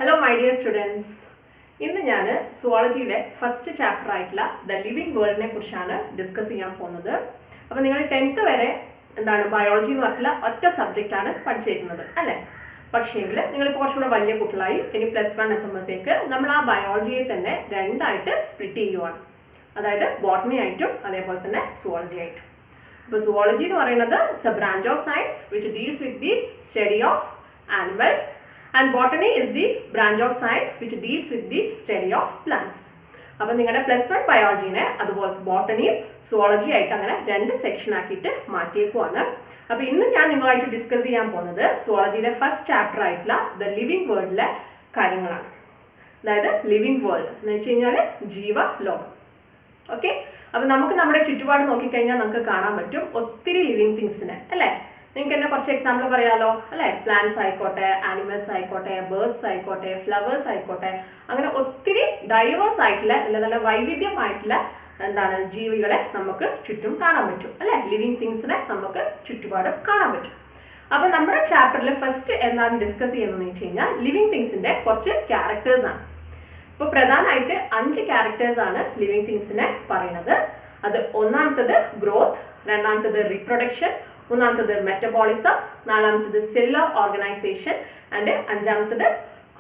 Hello my dear students. ഇന്ന് ഞാൻ സുവോളജിയിലെ first chapter ആയിട്ടുള്ള ദ ലിവിംഗ് വേൾഡിനെ കുറിച്ചാണ് ഡിസ്കസ് ചെയ്യാൻ പോകുന്നത്. അപ്പോൾ നിങ്ങൾ 10th വരെ എന്താണ് ബയോളജി എന്ന് പറഞ്ഞിട്ടുള്ള ഒറ്റ സബ്ജക്റ്റ് ആണ് പഠിച്ചിരിക്കുന്നത് അല്ലേ? പക്ഷേങ്കിൽ നിങ്ങളിപ്പോൾ കുറച്ചുകൂടെ വലിയ കുട്ടികളായി ഇനി +1 എത്തുമ്പോഴത്തേക്ക് നമ്മൾ ആ ബയോളജിയെ തന്നെ രണ്ടായിട്ട് സ്പ്ലിറ്റ് ചെയ്യുവാണ്. അതായത് ബോട്ടണി ആയിട്ടും അതേപോലെ തന്നെ സുവോളജി ആയിട്ടും. അപ്പോൾ സുവോളജി എന്ന് പറയുന്നത് it's A branch of science which deals with the study of animals. And botany is the branch of science which deals with the study of plants. അപ്പോൾ നിങ്ങളുടെ +1 ബയോളജിനെ അതുപോലെ ബോട്ടണിയും സുവോളജി ആയിട്ട് അങ്ങനെ രണ്ട് സെക്ഷൻ ആക്കിയിട്ട് മാറ്റിയേക്കുവാണ്. അപ്പോൾ ഇന്ന് ഞാൻ നിങ്ങളുമായിട്ട് ഡിസ്കസ് ചെയ്യാൻ പോകുന്നത് സുവോളജിയിലെ ഫസ്റ്റ് ചാപ്റ്റർ ആയിട്ടുള്ള ദ ലിവിംഗ് വേൾഡിലെ കാര്യങ്ങളാണ്. അതായത് ലിവിംഗ് വേൾഡ് എന്ന് വെച്ച് കഴിഞ്ഞാൽ ജീവലോകം. ഓക്കെ, അപ്പോൾ നമുക്ക് നമ്മുടെ ചുറ്റുപാട് നോക്കിക്കഴിഞ്ഞാൽ നമുക്ക് കാണാൻ പറ്റും ഒത്തിരി ലിവിങ് തിങ്സിനെ അല്ലേ? നിങ്ങൾക്ക് തന്നെ കുറച്ച് എക്സാമ്പിൾ പറയാമല്ലോ അല്ലേ? പ്ലാന്റ്സ് ആയിക്കോട്ടെ, ആനിമൽസ് ആയിക്കോട്ടെ, ബേർഡ്സ് ആയിക്കോട്ടെ, ഫ്ലവേഴ്സ് ആയിക്കോട്ടെ, അങ്ങനെ ഒത്തിരി ഡൈവേഴ്സ് ആയിട്ടുള്ള നല്ല വൈവിധ്യമായിട്ടുള്ള എന്താണ് ജീവികളെ നമുക്ക് ചുറ്റും കാണാൻ പറ്റും അല്ലേ? ലിവിങ് തിങ്സിനെ നമുക്ക് ചുറ്റുപാടും കാണാൻ പറ്റും. അപ്പോൾ നമ്മുടെ ചാപ്റ്ററിൽ ഫസ്റ്റ് എന്താണ് ഡിസ്കസ് ചെയ്യുന്നതെന്ന് വെച്ച് കഴിഞ്ഞാൽ ലിവിങ് തിങ്സിന്റെ കുറച്ച് ക്യാരക്ടേഴ്സ് ആണ്. ഇപ്പോൾ പ്രധാനമായിട്ട് 5 ക്യാരക്ടേഴ്സ് ആണ് ലിവിങ് തിങ്സിനെ പറയുന്നത്. അത് ഒന്നാമത്തത് ഗ്രോത്ത്, രണ്ടാമത്തത് റീപ്രൊഡക്ഷൻ, മൂന്നാമത്തത് മെറ്റബോളിസം, നാലാമത്തത് സെല്ലുലാർ ഓർഗനൈസേഷൻ ആൻഡ് അഞ്ചാമത്തത്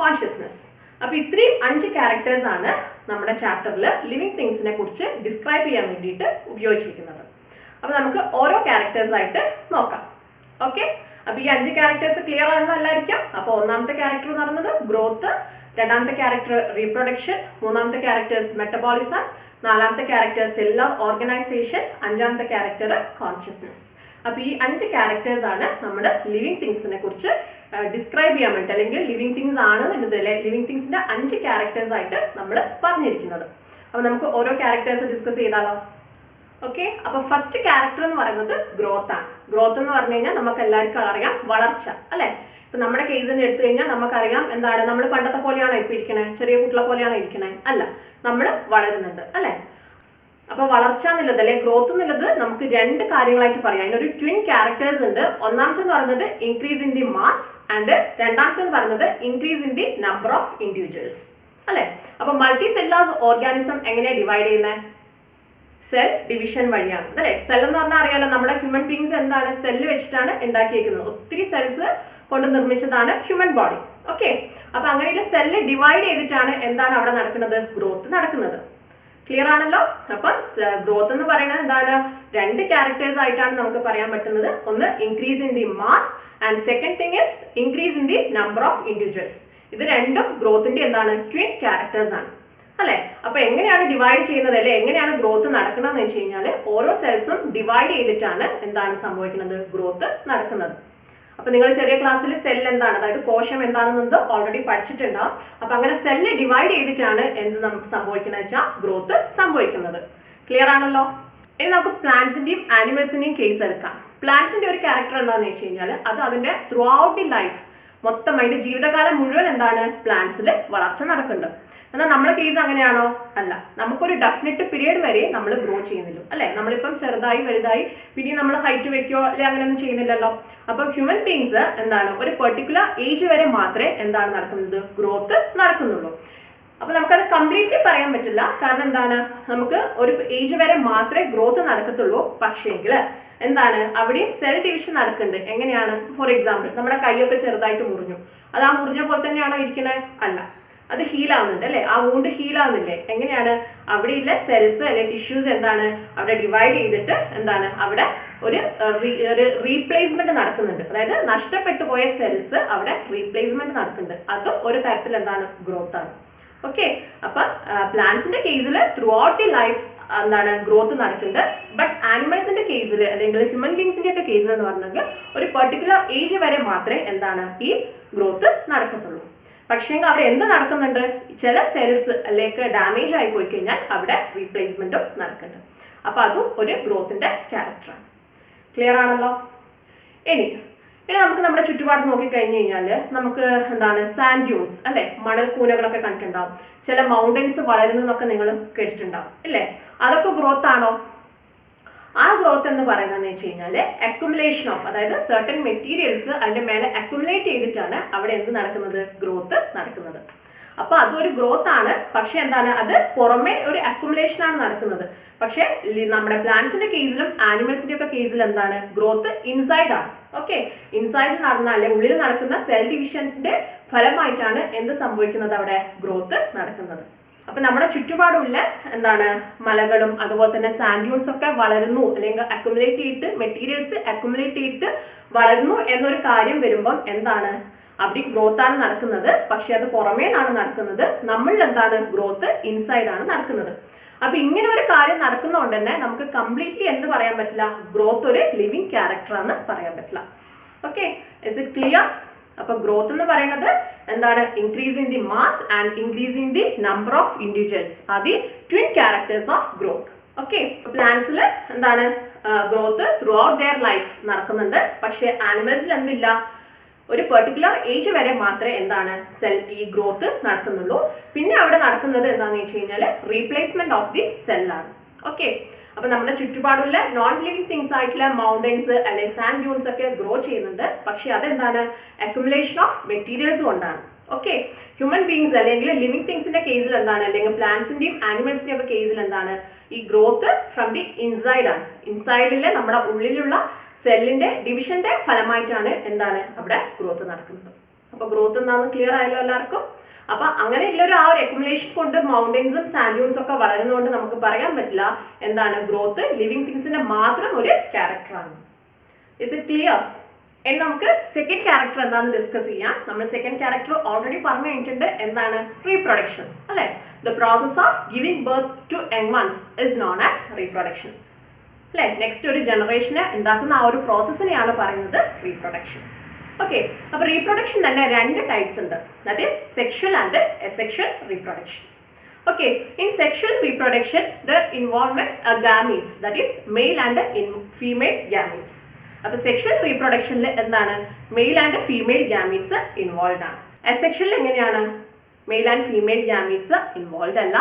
കോൺഷ്യസ്നെസ്. അപ്പോൾ ഇത്രയും 5 ക്യാരക്ടേഴ്സ് ആണ് നമ്മുടെ ചാപ്റ്ററിൽ ലിവിങ് തിങ്സിനെ കുറിച്ച് ഡിസ്ക്രൈബ് ചെയ്യാൻ വേണ്ടിയിട്ട് ഉപയോഗിച്ചിരിക്കുന്നത്. അപ്പോൾ നമുക്ക് ഓരോ ക്യാരക്ടേഴ്സ് ആയിട്ട് നോക്കാം. ഓക്കെ, അപ്പോൾ ഈ 5 ക്യാരക്ടേഴ്സ് ക്ലിയർ ആണെന്ന് എല്ലാവർക്കും. അപ്പോൾ ഒന്നാമത്തെ ക്യാരക്ടർ എന്ന് പറയുന്നത് ഗ്രോത്ത്, രണ്ടാമത്തെ ക്യാരക്ടർ റീപ്രൊഡക്ഷൻ, മൂന്നാമത്തെ ക്യാരക്ടേഴ്സ് മെറ്റബോളിസം, നാലാമത്തെ ക്യാരക്ടർ സെല്ലുലാർ ഓർഗനൈസേഷൻ, അഞ്ചാമത്തെ ക്യാരക്ടർ കോൺഷ്യസ്നെസ്. അപ്പോൾ ഈ 5 ക്യാരക്ടേഴ്സ് ആണ് നമ്മൾ ലിവിങ് തിങ്സിനെ കുറിച്ച് ഡിസ്ക്രൈബ് ചെയ്യാൻ വേണ്ടി, അല്ലെങ്കിൽ ലിവിങ് തിങ്സ് ആണ് എന്നതിലെ ലിവിങ് തിങ്സിന്റെ 5 ക്യാരക്ടേഴ്സ് ആയിട്ട് നമ്മൾ പറഞ്ഞിരിക്കുന്നത്. അപ്പോൾ നമുക്ക് ഓരോ ക്യാരക്ടേഴ്സ് ഡിസ്കസ് ചെയ്താലോ? ഓക്കെ, അപ്പോൾ ഫസ്റ്റ് ക്യാരക്ടർ എന്ന് പറയുന്നത് ഗ്രോത്ത് ആണ്. ഗ്രോത്ത് എന്ന് പറഞ്ഞു കഴിഞ്ഞാൽ നമുക്ക് എല്ലാവർക്കും അറിയാം വളർച്ച അല്ലേ? ഇപ്പം നമ്മുടെ കേസിനെ എടുത്തു കഴിഞ്ഞാൽ നമുക്കറിയാം എന്താണ്, നമ്മൾ പണ്ടത്തെ പോലെയാണോ ഇപ്പോൾ ഇരിക്കണേ? ചെറിയ കുട്ടികളെ പോലെയാണോ ഇരിക്കണേ? അല്ല, നമ്മൾ വളരുന്നുണ്ട് അല്ലേ? അപ്പോൾ വളർച്ച എന്നുള്ളത് അല്ലെ ഗ്രോത്ത് എന്നുള്ളത് നമുക്ക് 2 കാര്യങ്ങളായിട്ട് പറയാം. അതിനൊരു ട്വിൻ ക്യാരക്ടേഴ്സ് ഉണ്ട്. ഒന്നാമത്തെന്ന് പറയുന്നത് increase in the mass and രണ്ടാമത്തെന്ന് പറയുന്നത് increase in the number of individuals അല്ലെ? അപ്പോൾ മൾട്ടി സെല്ലുലാർ ഓർഗാനിസം എങ്ങനെയാണ് ഡിവൈഡ് ചെയ്യുന്നത്? സെൽ ഡിവിഷൻ വഴിയാണ് അല്ലേ? സെൽ എന്ന് പറഞ്ഞാൽ അറിയാലോ, നമ്മുടെ ഹ്യൂമൻ ബീങ്സ് എന്താണ് സെല്ല് വെച്ചിട്ടാണ് ഉണ്ടാക്കിയേക്കുന്നത്. ഒത്തിരി സെൽസ് കൊണ്ട് നിർമ്മിച്ചതാണ് ഹ്യൂമൻ ബോഡി. ഓക്കെ, അപ്പോൾ അങ്ങനെയുള്ള സെല്ല് ഡിവൈഡ് ചെയ്തിട്ടാണ് എന്താണ് അവിടെ നടക്കുന്നത്? ഗ്രോത്ത് നടക്കുന്നത്. ക്ലിയർ ആണല്ലോ? അപ്പം ഗ്രോത്ത് എന്ന് പറയുന്നത് എന്താണ്? 2 ക്യാരക്ടേഴ്സ് ആയിട്ടാണ് നമുക്ക് പറയാൻ പറ്റുന്നത്. ഒന്ന് increase in the mass and second thing is increase in the number of individuals. ഇത് രണ്ടും ഗ്രോത്തിന്റെ എന്താണ്? ട്വിൻ ക്യാരക്ടേഴ്സ് ആണ് അല്ലെ? അപ്പൊ എങ്ങനെയാണ് ഡിവൈഡ് ചെയ്യുന്നത് അല്ലെ? എങ്ങനെയാണ് ഗ്രോത്ത് നടക്കുന്നതെന്ന് വെച്ച് കഴിഞ്ഞാൽ ഓരോ സെൽസും ഡിവൈഡ് ചെയ്തിട്ടാണ് എന്താണ് സംഭവിക്കുന്നത്? ഗ്രോത്ത് നടക്കുന്നത്. അപ്പൊ നിങ്ങൾ ചെറിയ ക്ലാസ്സിൽ സെൽ എന്താണ്, അതായത് കോശം എന്താണെന്നത് ഓൾറെഡി പഠിച്ചിട്ടുണ്ടാവും. അപ്പൊ അങ്ങനെ സെല്ല് ഡിവൈഡ് ചെയ്തിട്ടാണ് എന്ത് നമുക്ക് സംഭവിക്കുന്നത് വെച്ചാൽ ഗ്രോത്ത് സംഭവിക്കുന്നത്. ക്ലിയർ ആണല്ലോ? ഇനി നമുക്ക് പ്ലാന്റ്സിന്റെയും ആനിമൽസിന്റെയും കേസ് എടുക്കാം. പ്ലാന്റ്സിന്റെ ഒരു ക്യാരക്ടർ എന്താണെന്ന് വെച്ച് കഴിഞ്ഞാൽ അത് അതിന്റെ ത്രൂ ഔട്ട് ദി ലൈഫ്, മൊത്തം അതിന്റെ ജീവിതകാലം മുഴുവൻ എന്താണ് പ്ലാന്റ്സിൽ വളർച്ച നടക്കുന്നുണ്ട്. എന്നാൽ നമ്മുടെ കേസ് അങ്ങനെയാണോ? അല്ല, നമുക്കൊരു ഡെഫിനറ്റ് പീരീഡ് വരെ നമ്മൾ ഗ്രോ ചെയ്യുന്നില്ല അല്ലെ? നമ്മളിപ്പം ചെറുതായി വലുതായി പിന്നെ നമ്മൾ ഹൈറ്റ് വെക്കോ അല്ലെ അങ്ങനെയൊന്നും ചെയ്യുന്നില്ലല്ലോ. അപ്പം ഹ്യൂമൻ ബീങ്സ് എന്താണ് ഒരു പെർട്ടിക്കുലർ ഏജ് വരെ മാത്രമേ എന്താണ് നടക്കുന്നത്? ഗ്രോത്ത് നടക്കുന്നുള്ളൂ. അപ്പൊ നമുക്കത് കംപ്ലീറ്റ്ലി പറയാൻ പറ്റില്ല. കാരണം എന്താണ്, നമുക്ക് ഒരു ഏജ് വരെ മാത്രമേ ഗ്രോത്ത് നടക്കത്തുള്ളൂ. പക്ഷേങ്കിൽ എന്താണ് അവിടെയും സെൽ ഡിവിഷൻ നടക്കുന്നുണ്ട്. എങ്ങനെയാണ്? ഫോർ എക്സാമ്പിൾ നമ്മുടെ കൈയൊക്കെ ചെറുതായിട്ട് മുറിഞ്ഞു, അത് ആ മുറിഞ്ഞ പോലെ തന്നെയാണോ ഇരിക്കണേ? അല്ല, അത് ഹീലാവുന്നുണ്ട് അല്ലെ? ആ വൂണ്ട് ഹീലാവുന്നില്ലേ? എങ്ങനെയാണ്? അവിടെയുള്ള സെൽസ് അല്ലെ ടിഷ്യൂസ് എന്താണ് അവിടെ ഡിവൈഡ് ചെയ്തിട്ട് എന്താണ് അവിടെ ഒരു റീപ്ലേസ്മെന്റ് നടക്കുന്നുണ്ട്. അതായത് നഷ്ടപ്പെട്ടു പോയ സെൽസ് അവിടെ റീപ്ലേസ്മെന്റ് നടക്കുന്നുണ്ട്. അതും ഒരു തരത്തിൽ എന്താണ് ഗ്രോത്ത് ആണ്. ഓക്കെ, അപ്പൊ പ്ലാന്റ്സിന്റെ കേസിൽ ത്രൂ ഔട്ട് ദി ലൈഫ് എന്താണ് ഗ്രോത്ത് നടക്കുന്നുണ്ട്. ബട്ട് ആനിമൽസിന്റെ കേസിൽ അല്ലെങ്കിൽ ഹ്യൂമൻ ബീങ്സിന്റെ ഒക്കെ കേസിൽ എന്ന് പറഞ്ഞെങ്കിൽ ഒരു പെർട്ടിക്കുലർ ഏജ് വരെ മാത്രമേ എന്താണ് ഈ ഗ്രോത്ത് നടക്കത്തുള്ളൂ. പക്ഷേ അവിടെ എന്ത് നടക്കുന്നുണ്ട്? ചില സെൽസ് അല്ലെങ്കിൽ ഡാമേജ് ആയി പോയി കഴിഞ്ഞാൽ അവിടെ റീപ്ലേസ്മെന്റും നടക്കുന്നുണ്ട്. അപ്പൊ അതും ഒരു ഗ്രോത്തിന്റെ ക്യാരക്ടറാണ്. ക്ലിയർ ആണല്ലോ? ഇനി നമുക്ക് നമ്മുടെ ചുറ്റുപാട് നോക്കിക്കഴിഞ്ഞു കഴിഞ്ഞാൽ നമുക്ക് എന്താണ് സാൻഡ് ഡ്യൂൺസ് അല്ലെ? മണൽ കൂനകളൊക്കെ കണ്ടിട്ടുണ്ടാവും. ചില മൗണ്ടൻസ് വളരുന്നതൊക്കെ നിങ്ങൾ കേട്ടിട്ടുണ്ടാവും അല്ലേ? അതൊക്കെ ഗ്രോത്ത് ആണോ? ആ ഗ്രോത്ത് എന്ന് പറയുന്നതെന്ന് വെച്ച് കഴിഞ്ഞാൽ അക്യുമുലേഷൻ ഓഫ്, അതായത് സർട്ടൻ മെറ്റീരിയൽസ് അതിന്റെ മേലെ അക്യുമുലേറ്റ് ചെയ്തിട്ടാണ് അവിടെ എന്ത് നടക്കുന്നത്, ഗ്രോത്ത് നടക്കുന്നത്. അപ്പൊ അതൊരു ഗ്രോത്ത് ആണ്, പക്ഷെ എന്താണ്, അത് പുറമെ ഒരു അക്യുമുലേഷൻ ആണ് നടക്കുന്നത്. പക്ഷെ നമ്മുടെ പ്ലാന്റ്സിന്റെ കേസിലും ആനിമൽസിന്റെ ഒക്കെ കേസിൽ എന്താണ്, ഗ്രോത്ത് ഇൻസൈഡ് ആണ്. ഓക്കെ, ഇൻസൈഡിൽ നടന്ന അല്ലെങ്കിൽ ഉള്ളിൽ നടക്കുന്ന സെൽ ഡിവിഷന്റെ ഫലമായിട്ടാണ് എന്ത് സംഭവിക്കുന്നത്, അവിടെ ഗ്രോത്ത് നടക്കുന്നത്. അപ്പൊ നമ്മുടെ ചുറ്റുപാടുള്ള എന്താണ് മലകളും അതുപോലെ തന്നെ സാൻഡ് ഡ്യൂൺസ് ഒക്കെ വളരുന്നു അല്ലെങ്കിൽ അക്യുമുലേറ്റ് ചെയ്തിട്ട് മെറ്റീരിയൽസ് അക്യുമുലേറ്റ് ചെയ്തിട്ട് വളരുന്നു എന്നൊരു കാര്യം വരുമ്പം എന്താണ്, അവിടെ ഗ്രോത്ത് ആണ് നടക്കുന്നത്. പക്ഷെ അത് പുറമേ നിന്നാണ് നടക്കുന്നത്. നമ്മളിൽ എന്താണ്, ഗ്രോത്ത് ഇൻസൈഡ് ആണ് നടക്കുന്നത്. അപ്പൊ ഇങ്ങനെ ഒരു കാര്യം നടക്കുന്നതുകൊണ്ട് തന്നെ നമുക്ക് കംപ്ലീറ്റ്ലി എന്ത് പറയാൻ പറ്റില്ല, ഗ്രോത്ത് ഒരു ലിവിങ് ക്യാരക്ടർ ആണെന്ന് പറയാൻ പറ്റില്ല. Okay, is it clear? അപ്പൊ ഗ്രോത്ത് എന്ന് പറയുന്നത് എന്താണ്, increase in the mass and increase in the number of individuals are the twin characters of growth. Okay, പ്ലാന്റ്സിൽ എന്താണ് growth throughout their life നടക്കുന്നുണ്ട്. പക്ഷെ ആനിമൽസിൽ എന്തില്ല, ഒരു പെർട്ടിക്കുലർ ഏജ് വരെ മാത്രമേ എന്താണ് ഈ ഗ്രോത്ത് നടക്കുന്നുള്ളൂ. പിന്നെ അവിടെ നടക്കുന്നത് എന്താണെന്ന് വെച്ച് കഴിഞ്ഞാൽ റീപ്ലേസ്മെന്റ് ഓഫ് ദി സെല്ലാണ്. ഓക്കെ, അപ്പൊ നമ്മുടെ ചുറ്റുപാടുള്ള നോൺ ലിവിങ് തിങ്സ് ആയിട്ടുള്ള മൗണ്ടൻസ് അല്ലെങ്കിൽ സാൻഡ് ഡ്യൂൺസ് ഒക്കെ ഗ്രോ ചെയ്യുന്നുണ്ട്. പക്ഷെ അതെന്താണ്, അക്യുമുലേഷൻ ഓഫ് മെറ്റീരിയൽസ് കൊണ്ടാണ്. ഓക്കെ, ഹ്യൂമൻ ബീങ്സ് അല്ലെങ്കിൽ ലിവിങ് തിങ്സിന്റെ കേസിൽ എന്താണ്, അല്ലെങ്കിൽ പ്ലാന്റ്സിന്റെയും ആനിമൽസിന്റെയും ഒക്കെ കേസിൽ എന്താണ്, ഈ ഗ്രോത്ത് ഫ്രം ദി ഇൻസൈഡ് ആണ്. ഇൻസൈഡിലെ നമ്മുടെ ഉള്ളിലുള്ള സെല്ലിന്റെ ഡിവിഷന്റെ ഫലമായിട്ടാണ് എന്താണ് അവിടെ ഗ്രോത്ത് നടക്കുന്നത്. അപ്പൊ ഗ്രോത്ത് എന്താണെന്ന് ക്ലിയർ ആയല്ലോ എല്ലാവർക്കും? അപ്പൊ അങ്ങനെയുള്ളൊരു ആ ഒരു അക്യുമുലേഷൻ കൊണ്ട് മൗണ്ടൻസും സാൻഡ് ഡ്യൂൺസും ഒക്കെ വളരുന്നതുകൊണ്ട് നമുക്ക് പറയാൻ പറ്റില്ല എന്താണ് ഗ്രോത്ത് ലിവിങ് തിങ്സിന്റെ മാത്രം ഒരു ക്യാരക്ടറാണ്. Is it clear? ഇനി നമുക്ക് സെക്കൻഡ് ക്യാരക്ടർ എന്താണെന്ന് ഡിസ്കസ് ചെയ്യാം. നമ്മൾ സെക്കൻഡ് ക്യാരക്ടർ ഓൾറെഡി പറഞ്ഞു കഴിഞ്ഞിട്ടുണ്ട്. എന്താണ്, റീപ്രൊഡക്ഷൻ അല്ലെ. The process of giving birth to young ones is known as reproduction അല്ലെ. നെക്സ്റ്റ് ഒരു ജനറേഷനെ ഉണ്ടാക്കുന്ന ആ ഒരു പ്രോസസ്സിനെയാണ് പറയുന്നത് റീപ്രൊഡക്ഷൻ. ഓക്കെ, അപ്പൊ റീപ്രൊഡക്ഷൻ തന്നെ രണ്ട് ടൈപ്സ് ഉണ്ട്. That is sexual and asexual reproduction. Okay, in sexual reproduction the involvement gametes, that is male and female gametes. അപ്പൊ സെക്ഷൽ റീപ്രൊഡക്ഷനിൽ എന്താണ്, male and female gametes involve ആണ്. അസെക്ഷനിൽ എങ്ങനെയാണ്, male and female gametes involve അല്ല.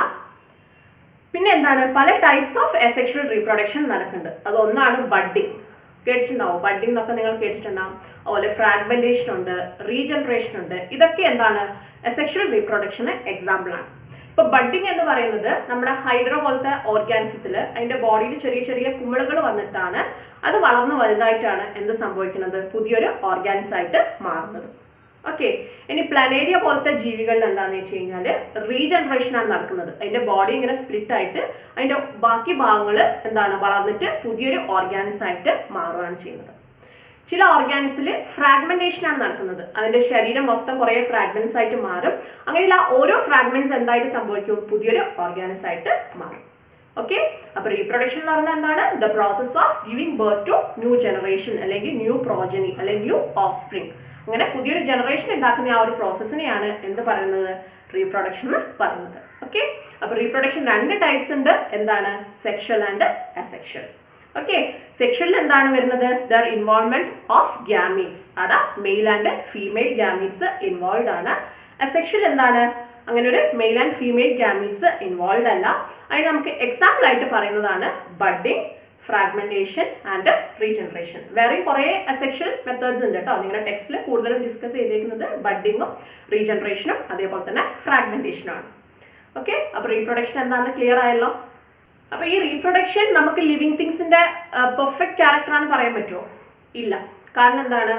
പിന്നെ എന്താണ്, പല types of asexual reproduction നടക്കുന്നുണ്ട്. അതൊന്നാണ് budding, കേട്ടിട്ടുണ്ടാവും. ബഡ്ഡിങ് എന്നൊക്കെ നിങ്ങൾ കേട്ടിട്ടുണ്ടാവും. അതുപോലെ ഫ്രാഗ്മെന്റേഷൻ ഉണ്ട്, റീജനറേഷൻ ഉണ്ട്. ഇതൊക്കെ എന്താണ്, അസെക്ഷൽ റീപ്രൊഡക്ഷന് എക്സാമ്പിൾ ആണ്. ഇപ്പൊ ബഡ്ഡിങ് എന്ന് പറയുന്നത് നമ്മുടെ ഹൈഡ്ര പോലത്തെ ഓർഗാനിസത്തിൽ അതിന്റെ ബോഡിയിൽ ചെറിയ ചെറിയ കുമിളകൾ വന്നിട്ടാണ് അത് വളർന്ന് വലുതായിട്ടാണ് എന്ത് സംഭവിക്കുന്നത്, പുതിയൊരു ഓർഗാനിസം ആയിട്ട് മാറുന്നത്. ഓക്കെ, ഇനി പ്ലാനേരിയ പോലത്തെ ജീവികളിൽ എന്താണെന്ന് വെച്ച് കഴിഞ്ഞാൽ റീജനറേഷൻ ആണ് നടക്കുന്നത്. അതിന്റെ ബോഡി ഇങ്ങനെ സ്പ്ലിറ്റ് ആയിട്ട് അതിന്റെ ബാക്കി ഭാഗങ്ങൾ എന്താണ് വളർന്നിട്ട് പുതിയൊരു ഓർഗാനിസം ആയിട്ട് മാറുകയാണ് ചെയ്യുന്നത്. ചില ഓർഗാനിസിൽ ഫ്രാഗ്മെന്റേഷൻ ആണ് നടക്കുന്നത്. അതിന്റെ ശരീരം മൊത്തം കുറേ ഫ്രാഗ്മെന്റ്സ് ആയിട്ട് മാറും. അങ്ങനെയുള്ള ഓരോ ഫ്രാഗ്മെന്റ്സ് എന്തായിട്ട് സംഭവിക്കും, പുതിയൊരു ഓർഗാനിസം ആയിട്ട് മാറും. ഓക്കെ, അപ്പൊ റീപ്രൊഡക്ഷൻ എന്ന് പറഞ്ഞാൽ എന്താണ്, the process of giving birth to new generation അല്ലെങ്കിൽ ന്യൂ പ്രോജനി അല്ലെങ്കിൽ ന്യൂ ഓഫ് സ്പ്രിങ്. അങ്ങനെ പുതിയൊരു ജനറേഷൻ ഉണ്ടാക്കുന്ന ആ ഒരു പ്രോസസ്സിനെയാണ് എന്ത് പറയുന്നത്, റീപ്രൊഡക്ഷൻ എന്ന് പറയുന്നത്. ഓക്കെ, അപ്പൊ റീപ്രൊഡക്ഷൻ രണ്ട് ടൈപ്സ് ഉണ്ട്. എന്താണ്, സെക്ഷൽ ആൻഡ് അസെക്ഷൽ. ഓക്കെ, സെക്ഷലിൽ എന്താണ് വരുന്നത്, ദർ ഇൻവോൾവ്മെന്റ് ഓഫ് ഗാമീറ്റ്സ്, അവിടെ male and female gametes involve ആണ്. അസെക്ഷൽ എന്താണ്, അങ്ങനെ ഒരു male and female gametes involve അല്ല. അതിന് നമുക്ക് എക്സാമ്പിൾ ആയിട്ട് പറയുന്നതാണ് ബഡ്ഡിങ്, ഫ്രാഗ്മെന്റേഷൻ ആൻഡ് റീജനറേഷൻ. വേറെ കുറേ അസെക്ഷൽ മെത്തേഡ്സ് ഉണ്ട് കേട്ടോ. നിങ്ങളുടെ ടെക്സ്റ്റിൽ കൂടുതലും ഡിസ്കസ് ചെയ്തേക്കുന്നത് ബഡ്ഡിങ്ങും റീജനറേഷനും അതേപോലെ തന്നെ ഫ്രാഗ്മെന്റേഷനും ആണ്. ഓക്കെ, അപ്പൊ റീപ്രൊഡക്ഷൻ എന്താണെന്ന് ക്ലിയർ ആയല്ലോ. അപ്പൊ ഈ റീപ്രൊഡക്ഷൻ നമുക്ക് ലിവിങ് തിങ്സിന്റെ പെർഫെക്റ്റ് ക്യാരക്ടർ ആണെന്ന് പറയാൻ പറ്റുമോ? ഇല്ല. കാരണം എന്താണ്,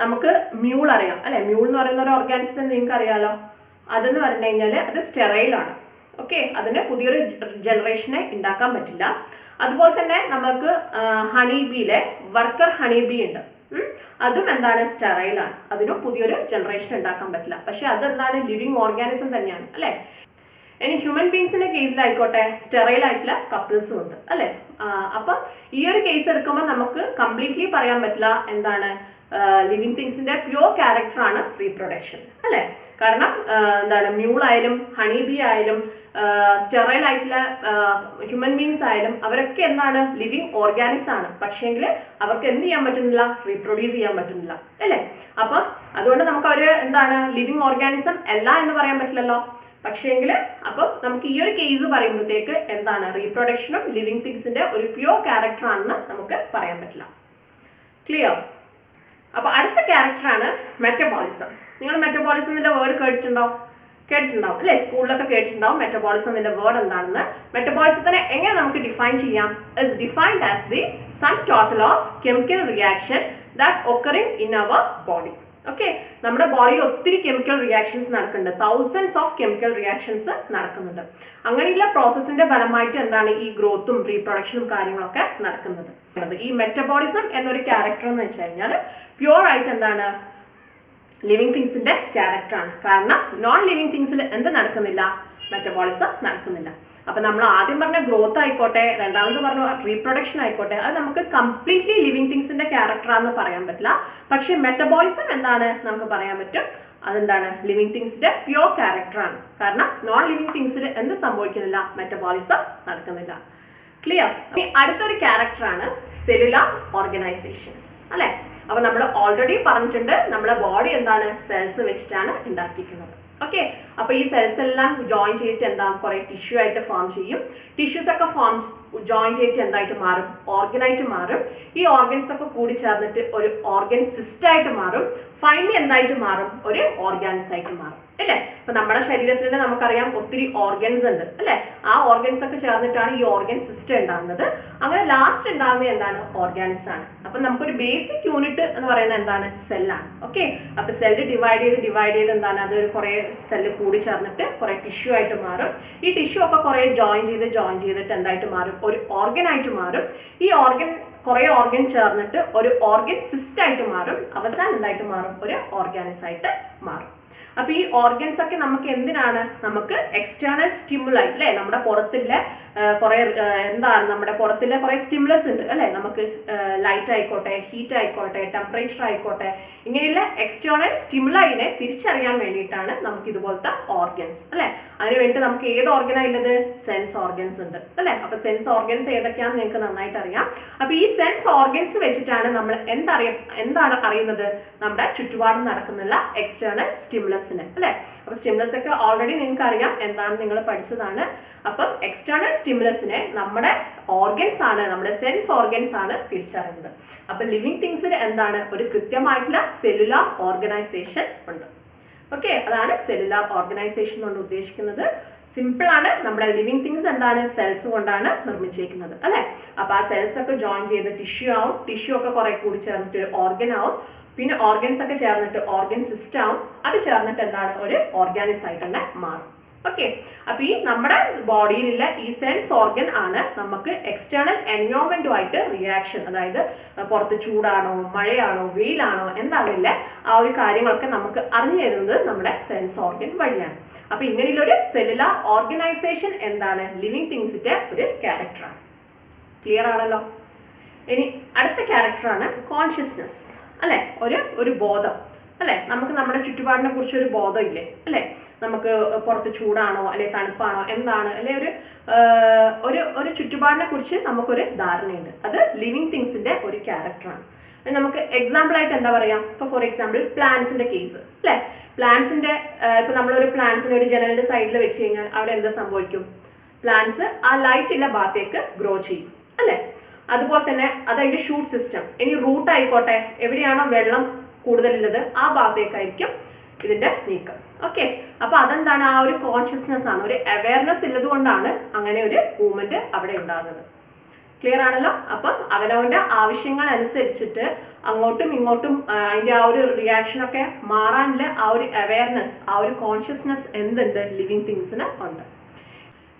നമുക്ക് മ്യൂൾ അറിയാം അല്ലെ. മ്യൂൾ എന്ന് പറയുന്ന ഒരു ഓർഗാനിസത്തിന് നിങ്ങൾക്ക് അറിയാലോ. അതെന്ന് പറഞ്ഞു കഴിഞ്ഞാൽ അത് സ്റ്റെറൈലാണ്. ഓക്കെ, അതിന് പുതിയൊരു ജനറേഷനെ ഉണ്ടാക്കാൻ പറ്റില്ല. അതുപോലെ തന്നെ നമുക്ക് ഹണിബിയിലെ വർക്കർ ഹണിബി ഉണ്ട്. അതും എന്താണ്, സ്റ്റെറൈലാണ്. അതിനും പുതിയൊരു ജനറേഷൻ ഉണ്ടാക്കാൻ പറ്റില്ല. പക്ഷെ അതെന്താണ്, ലിവിങ് ഓർഗാനിസം തന്നെയാണ് അല്ലെ. ഇനി ഹ്യൂമൻ ബീങ്സിന്റെ കേസിലായിക്കോട്ടെ സ്റ്റെറൈൽ ആയിട്ടുള്ള കപ്പിൾസും ഉണ്ട് അല്ലെ. അപ്പൊ ഈ ഒരു കേസ് എടുക്കുമ്പോൾ നമുക്ക് കംപ്ലീറ്റ്ലി പറയാൻ പറ്റില്ല എന്താണ്, ലിവിങ് തിങ്സിന്റെ പ്യൂർ ക്യാരക്ടർ ആണ് റീപ്രൊഡക്ഷൻ അല്ലെ. കാരണം എന്താണ്, മ്യൂൾ ആയാലും ഹണിബി ആയാലും സ്റ്റെറൈൽ ആയിട്ടുള്ള ഹ്യൂമൻ ബീങ്സ് ആയാലും അവരൊക്കെ എന്താണ്, ലിവിങ് ഓർഗാനിസം ആണ്. പക്ഷേങ്കിൽ അവർക്ക് എന്ത് ചെയ്യാൻ പറ്റുന്നില്ല, റീപ്രൊഡ്യൂസ് ചെയ്യാൻ പറ്റുന്നില്ല അല്ലേ. അപ്പം അതുകൊണ്ട് നമുക്ക് അവർ എന്താണ്, ലിവിങ് ഓർഗാനിസം അല്ല എന്ന് പറയാൻ പറ്റില്ലല്ലോ. പക്ഷേങ്കിൽ അപ്പം നമുക്ക് ഈ ഒരു കേസ് പറയുമ്പോഴത്തേക്ക് എന്താണ് റീപ്രൊഡക്ഷനും ലിവിങ് തിങ്സിന്റെ ഒരു പ്യൂർ ക്യാരക്ടർ ആണെന്ന് നമുക്ക് പറയാൻ പറ്റില്ല. ക്ലിയർ? അപ്പോൾ അടുത്ത ക്യാരക്ടറാണ് മെറ്റബോളിസം. നിങ്ങൾ മെറ്റബോളിസം എന്നുള്ള വേർഡ് കേട്ടിട്ടുണ്ടാവും അല്ലേ? സ്കൂളിലൊക്കെ കേട്ടിട്ടുണ്ടാവും മെറ്റബോളിസം എന്നുള്ള വേർഡ് എന്താണെന്ന്. മെറ്റബോളിസത്തിനെ എങ്ങനെ നമുക്ക് ഡിഫൈൻ ചെയ്യാം? Is defined as the sum total of chemical reaction that occurring in our body. Okay, നമ്മുടെ ബോഡിയിൽ ഒത്തിരി കെമിക്കൽ റിയാക്ഷൻസ് നടക്കുന്നുണ്ട്, തൗസൻഡ്സ് ഓഫ് കെമിക്കൽ റിയാക്ഷൻസ് നടക്കുന്നുണ്ട്. അങ്ങനെയുള്ള പ്രോസസ്സിന്റെ ഫലമായിട്ട് എന്താണ് ഈ ഗ്രോത്തും റീപ്രൊഡക്ഷനും കാര്യങ്ങളൊക്കെ നടക്കുന്നത്. ഈ മെറ്റബോളിസം എന്നൊരു ക്യാരക്ടർ എന്ന് വെച്ച് കഴിഞ്ഞാൽ പ്യുവർ ആയിട്ട് എന്താണ് ലിവിങ് തിങ്സിന്റെ ക്യാരക്ടറാണ്. കാരണം നോൺ ലിവിങ് തിങ്സിൽ എന്ത് നടക്കുന്നില്ല? മെറ്റബോളിസം നടക്കുന്നില്ല. അപ്പൊ നമ്മൾ ആദ്യം പറഞ്ഞ ഗ്രോത്ത് ആയിക്കോട്ടെ, രണ്ടാമത് പറഞ്ഞ റീപ്രൊഡക്ഷൻ ആയിക്കോട്ടെ, അത് നമുക്ക് കംപ്ലീറ്റ്ലി ലിവിങ് തിങ്സിന്റെ ക്യാരക്ടറാണെന്ന് പറയാൻ പറ്റില്ല. പക്ഷെ മെറ്റബോളിസം എന്താണ് നമുക്ക് പറയാൻ പറ്റും, അതെന്താണ് ലിവിങ് തിങ്സിന്റെ പ്യുവർ ക്യാരക്ടറാണ്. കാരണം നോൺ ലിവിങ് തിങ്സിൽ എന്ത് സംഭവിക്കുന്നില്ല? മെറ്റബോളിസം നടക്കുന്നില്ല. ക്ലിയർ? ഇനി അടുത്തൊരു ക്യാരക്ടറാണ് സെല്ലുലാർ ഓർഗനൈസേഷൻ അല്ലെ? അപ്പൊ നമ്മൾ ഓൾറെഡി പറഞ്ഞിട്ടുണ്ട് നമ്മുടെ ബോഡി എന്താണ് സെൽസ് വെച്ചിട്ടാണ് ഉണ്ടാക്കിയിരിക്കുന്നത്. ഓക്കെ, അപ്പൊ ഈ സെൽസ് എല്ലാം ജോയിൻ ചെയ്തിട്ട് എന്താ കുറെ ടിഷ്യൂ ആയിട്ട് ഫോം ചെയ്യും. ടിഷ്യൂസ് ഒക്കെ ജോയിൻ ചെയ്തിട്ട് എന്തായിട്ട് മാറും? ഓർഗനായിട്ട് മാറും. ഈ ഓർഗൻസ് ഒക്കെ കൂടി ചേർന്നിട്ട് ഒരു ഓർഗൻ സിസ്റ്റ് ആയിട്ട് മാറും. ഫൈനലി എന്തായിട്ട് മാറും? ഒരു ഓർഗാനിസ് ആയിട്ട് മാറും അല്ലേ? അപ്പൊ നമ്മുടെ ശരീരത്തിൽ തന്നെ നമുക്കറിയാം ഒത്തിരി ഓർഗൻസ് ഉണ്ട് അല്ലെ? ആ ഓർഗൻസ് ഒക്കെ ചേർന്നിട്ടാണ് ഈ ഓർഗൻ സിസ്റ്റം ഉണ്ടാകുന്നത്. അങ്ങനെ ലാസ്റ്റ് ഉണ്ടാകുന്നത് എന്താണ്? ഓർഗാനിസ് ആണ്. അപ്പൊ നമുക്കൊരു ബേസിക് യൂണിറ്റ് എന്ന് പറയുന്നത് എന്താണ്? സെല്ലാണ്. ഓക്കെ, അപ്പൊ സെല്ല് ഡിവൈഡ് ചെയ്ത് എന്താണ് അതൊരു കുറെ സെല്ല് കൂടി ചേർന്നിട്ട് കുറെ ടിഷ്യൂ ആയിട്ട് മാറും. ഈ ടിഷ്യൂ ഒക്കെ കുറെ ജോയിൻ ചെയ്തിട്ട് എന്തായിട്ട് മാറും? ഒരു ഓർഗൻ ആയിട്ട് മാറും. ഈ കുറെ ഓർഗൻ ചേർന്നിട്ട് ഒരു ഓർഗൻ സിസ്റ്റ് ആയിട്ട് മാറും. അവസാനം എന്തായിട്ട് മാറും? ഒരു ഓർഗാനിസ് ആയിട്ട് മാറും. അപ്പൊ ഈ ഓർഗൻസ് ഒക്കെ നമുക്ക് എന്തിനാണ്? നമുക്ക് എക്സ്റ്റേണൽ സ്റ്റിമുലൈ അല്ലെ? നമ്മുടെ പുറത്തിലെ കുറെ എന്താണ് നമ്മുടെ പുറത്തിലെ കുറെ സ്റ്റിമുലസ് ഉണ്ട് അല്ലെ? നമുക്ക് ലൈറ്റ് ആയിക്കോട്ടെ, ഹീറ്റ് ആയിക്കോട്ടെ, ടെമ്പറേച്ചർ ആയിക്കോട്ടെ, ഇങ്ങനെയുള്ള എക്സ്റ്റേണൽ സ്റ്റിമുലൈനെ തിരിച്ചറിയാൻ വേണ്ടിയിട്ടാണ് നമുക്ക് ഇതുപോലത്തെ ഓർഗൻസ് അല്ലെ? അതിന് വേണ്ടി നമുക്ക് ഏത് ഓർഗനാ ഉള്ളത്? സെൻസ് ഓർഗൻസ് ഉണ്ട് അല്ലെ? അപ്പൊ സെൻസ് ഓർഗൻസ് ഏതൊക്കെയാണെന്ന് നിങ്ങൾക്ക് നന്നായിട്ട് അറിയാം. അപ്പൊ ഈ സെൻസ് ഓർഗൻസ് വെച്ചിട്ടാണ് നമ്മൾ എന്താണ് അറിയുന്നത്? നമ്മുടെ ചുറ്റുപാടും നടക്കുന്നുള്ള എക്സ്റ്റേണൽ സ്റ്റിമുലസിനെ അല്ലെ? അപ്പൊ സ്റ്റിമുലസ് ഒക്കെ ഓൾറെഡി നിങ്ങൾക്ക് അറിയാം, എന്താണ് നിങ്ങൾ പഠിച്ചതാണ്. അപ്പം എക്സ്റ്റേണൽ സ്റ്റിമുലസിനെ നമ്മുടെ ഓർഗൻസ് ആണ്, നമ്മുടെ സെൻസ് ഓർഗൻസ് ആണ് തിരിച്ചറിയുന്നത്. അപ്പൊ ലിവിങ് തിങ്സിൽ എന്താണ്? ഒരു കൃത്യമായിട്ടുള്ള സെല്ലുലാർ ഓർഗനൈസേഷൻ ഉണ്ട്. ഓക്കെ, അതാണ് സെല്ലുലാർ ഓർഗനൈസേഷൻ കൊണ്ട് ഉദ്ദേശിക്കുന്നത്. സിമ്പിൾ ആണ്. നമ്മുടെ ലിവിങ് തിങ്സ് എന്താണ്? സെൽസ് കൊണ്ടാണ് നിർമ്മിച്ചിരിക്കുന്നത് അല്ലെ? അപ്പൊ ആ സെൽസ് ഒക്കെ ജോയിൻ ചെയ്ത് ടിഷ്യൂ ആവും. ടിഷ്യൂ ഒക്കെ കുറെ കൂടി ചേർന്നിട്ട് ഒരു ഓർഗൻ ആവും. പിന്നെ ഓർഗൻസ് ഒക്കെ ചേർന്നിട്ട് ഓർഗൻ സിസ്റ്റം ആവും. അത് ചേർന്നിട്ട് എന്താണ്? ഒരു ഓർഗാനിസ് ആയിട്ട് തന്നെ മാറും. ഓക്കെ, അപ്പൊ ഈ നമ്മുടെ ബോഡിയിലുള്ള ഈ സെൻസ് ഓർഗൻ ആണ് നമുക്ക് എക്സ്റ്റേണൽ എൻവയോൺമെന്റുമായിട്ട് റിയാക്ഷൻ, അതായത് പുറത്ത് ചൂടാണോ, മഴയാണോ, വെയിലാണോ, എന്താണില്ല ആ ഒരു കാര്യങ്ങളൊക്കെ നമുക്ക് അറിഞ്ഞു തരുന്നത് നമ്മുടെ സെൻസ് ഓർഗൻ വഴിയാണ്. അപ്പൊ ഇങ്ങനെയുള്ളൊരു സെല്ലുലാർ ഓർഗനൈസേഷൻ എന്താണ്? ലിവിങ് തിങ്സിന്റെ ഒരു ക്യാരക്ടറാണ്. ക്ലിയർ ആണല്ലോ? ഇനി അടുത്ത ക്യാരക്ടറാണ് കോൺഷ്യസ്നെസ് അല്ലെ? ഒരു ബോധം അല്ലെ? നമുക്ക് നമ്മുടെ ചുറ്റുപാടിനെ കുറിച്ച് ഒരു ബോധം ഇല്ലേ അല്ലെ? നമുക്ക് പുറത്ത് ചൂടാണോ അല്ലെ തണുപ്പാണോ എന്താണ് അല്ലെ ഒരു ചുറ്റുപാടിനെ കുറിച്ച് നമുക്കൊരു ധാരണയുണ്ട്. അത് ലിവിങ് തിങ്സിന്റെ ഒരു ക്യാരക്ടറാണ്. നമുക്ക് എക്സാമ്പിൾ ആയിട്ട് എന്താ പറയാ? ഇപ്പൊ ഫോർ എക്സാമ്പിൾ പ്ലാന്റ്സിന്റെ കേസ് അല്ലെ? പ്ലാന്റ്സിന്റെ ഇപ്പൊ നമ്മളൊരു പ്ലാന്റ്സിനെ ഒരു ജനലിന്റെ സൈഡിൽ വെച്ച് കഴിഞ്ഞാൽ അവിടെ എന്താ സംഭവിക്കും? പ്ലാന്റ്സ് ആ ലൈറ്റ് ഉള്ള ഭാഗത്തേക്ക് ഗ്രോ ചെയ്യും അല്ലെ? അതുപോലെ തന്നെ അതതിന്റെ ഷൂട്ട് സിസ്റ്റം. ഇനി റൂട്ട് ആയിക്കോട്ടെ, എവിടെയാണോ വെള്ളം കൂടുതലുള്ളത് ആ ഭാഗത്തേക്കായിരിക്കും ഇതിന്റെ നീക്കം. ഓക്കെ, അപ്പൊ അതെന്താണ്? ആ ഒരു കോൺഷ്യസ്നെസ് ആണ്, ഒരു അവയർനെസ് ഉള്ളത് കൊണ്ടാണ് അങ്ങനെ ഒരു മൂവ്മെന്റ് അവിടെ ഉണ്ടാകുന്നത്. ക്ലിയർ ആണല്ലോ? അപ്പം അവനവന്റെ ആവശ്യങ്ങൾ അനുസരിച്ചിട്ട് അങ്ങോട്ടും ഇങ്ങോട്ടും അതിന്റെ ആ ഒരു റിയാക്ഷൻ ഒക്കെ മാറാനുള്ള ആ ഒരു അവയർനെസ്, ആ ഒരു കോൺഷ്യസ്നെസ് എന്തുണ്ട്? ലിവിങ് തിങ്സിന് ഉണ്ട്.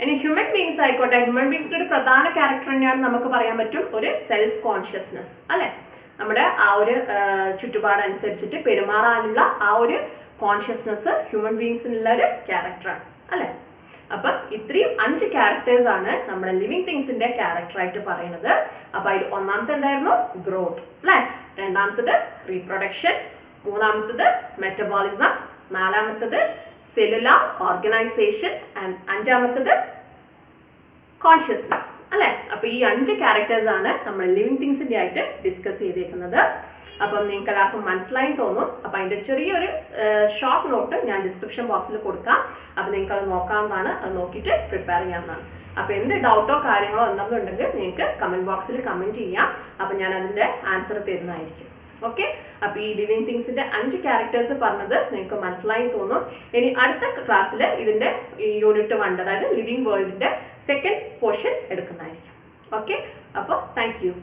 ഇനി ഹ്യൂമൻ ബീങ്സ് ആയിക്കോട്ടെ, ഹ്യൂമൻ ബീങ്സിന്റെ ഒരു പ്രധാന ക്യാരക്ടർ തന്നെയാണ് നമുക്ക് പറയാൻ പറ്റും ഒരു സെൽഫ് കോൺഷ്യസ്നെസ് അല്ലെ? നമ്മുടെ ആ ഒരു ചുറ്റുപാടനുസരിച്ചിട്ട് പെരുമാറാനുള്ള ആ ഒരു കോൺഷ്യസ്നെസ് ഹ്യൂമൻ ബീങ്സിനുള്ള ഒരു ക്യാരക്ടറാണ് അല്ലെ? അപ്പം ഇത്രയും 5 ക്യാരക്ടേഴ്സ് ആണ് നമ്മുടെ ലിവിങ് തിങ്സിന്റെ ക്യാരക്ടറായിട്ട് പറയുന്നത്. അപ്പൊ അതിൽ ഒന്നാമത്തെ എന്തായിരുന്നു? ഗ്രോത്ത് അല്ലെ? രണ്ടാമത്തത് റീപ്രൊഡക്ഷൻ, മൂന്നാമത്തത് മെറ്റബോളിസം, നാലാമത്തത് സെല്ലുലാർ ഓർഗനൈസേഷൻ ആൻഡ് അഞ്ചാമത്തത് കോൺഷ്യസ്നെസ് അല്ലെ? അപ്പൊ ഈ 5 ക്യാരക്ടേഴ്സ് ആണ് നമ്മൾ ലിവിങ് തിങ്സിന്റെ ആയിട്ട് ഡിസ്കസ് ചെയ്തേക്കുന്നത്. അപ്പം നിങ്ങൾക്ക് എല്ലാവർക്കും മനസ്സിലായി തോന്നും. അപ്പം അതിൻ്റെ ചെറിയൊരു ഷോർട്ട് നോട്ട് ഞാൻ ഡിസ്ക്രിപ്ഷൻ ബോക്സിൽ കൊടുക്കാം. അപ്പം നിങ്ങൾക്ക് അത് നോക്കാവുന്നതാണ്, അത് നോക്കിയിട്ട് പ്രിപ്പയർ ചെയ്യാവുന്നതാണ്. അപ്പോൾ എന്ത് ഡൗട്ടോ കാര്യങ്ങളോ എന്തെന്നുണ്ടെങ്കിൽ നിങ്ങൾക്ക് കമൻറ്റ് ബോക്സിൽ കമൻറ്റ് ചെയ്യാം. അപ്പം ഞാൻ അതിൻ്റെ ആൻസർ തരുന്നതായിരിക്കും. ഓക്കെ, അപ്പോൾ ഈ ലിവിങ് തിങ്സിൻ്റെ 5 ക്യാരക്ടേഴ്സ് പറഞ്ഞത് നിങ്ങൾക്ക് മനസ്സിലായി തോന്നും. ഇനി അടുത്ത ക്ലാസ്സിൽ ഇതിൻ്റെ യൂണിറ്റ് 1, അതായത് ലിവിങ് വേൾഡിൻ്റെ സെക്കൻഡ് പോർഷൻ എടുക്കുന്നതായിരിക്കും. ഓക്കെ, അപ്പോൾ താങ്ക് യു.